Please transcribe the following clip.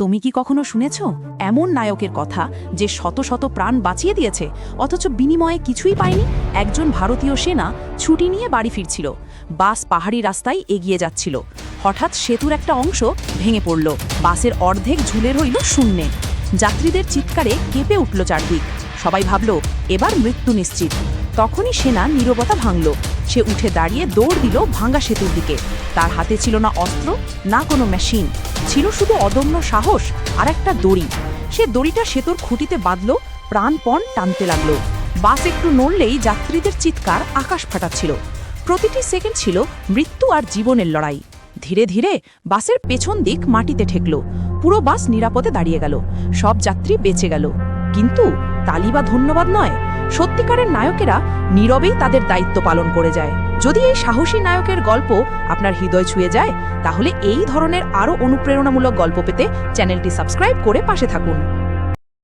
তুমি কি কখনো শুনেছ এমন নায়কের কথা যে শত শত প্রাণ বাঁচিয়ে দিয়েছে অথচ বিনিময়ে কিছুই পায়নি? একজন ভারতীয় সেনা ছুটি নিয়ে বাড়ি ফিরছিল। বাস পাহাড়ি রাস্তায় এগিয়ে যাচ্ছিল। হঠাৎ সেতুর একটা অংশ ভেঙে পড়ল। বাসের অর্ধেক ঝুলে রইল শূন্যে। যাত্রীদের চিৎকারে কেঁপে উঠল চারদিক। সবাই ভাবল এবার মৃত্যু নিশ্চিত। তখনই সেনা নীরবতা ভাঙল। সে উঠে দাঁড়িয়ে দৌড় দিল ভাঙা সেতুর দিকে। তার হাতে ছিল না অস্ত্র, না কোনো মেশিন, ছিল শুধু অদম্য সাহস আর একটা দড়ি। সে দড়িটা সেতুর খুঁটিতে বাঁধল, প্রাণপণ টানতে লাগলো। বাস একটু নড়লেই যাত্রীদের চিৎকার আকাশ ফাটাচ্ছিল। প্রতিটি সেকেন্ড ছিল মৃত্যু আর জীবনের লড়াই। ধীরে ধীরে বাসের পেছন দিক মাটিতে ঠেকল। পুরো বাস নিরাপদে দাঁড়িয়ে গেল। সব যাত্রী বেঁচে গেল। কিন্তু তালি বা ধন্যবাদ নয়, সত্যিকারের নায়কেরা নীরবেই তাদের দায়িত্ব পালন করে যায়। যদি এই সাহসী নায়কের গল্প আপনার হৃদয় ছুঁয়ে যায়, তাহলে এই ধরনের আরও অনুপ্রেরণামূলক গল্প পেতে চ্যানেলটি সাবস্ক্রাইব করে পাশে থাকুন।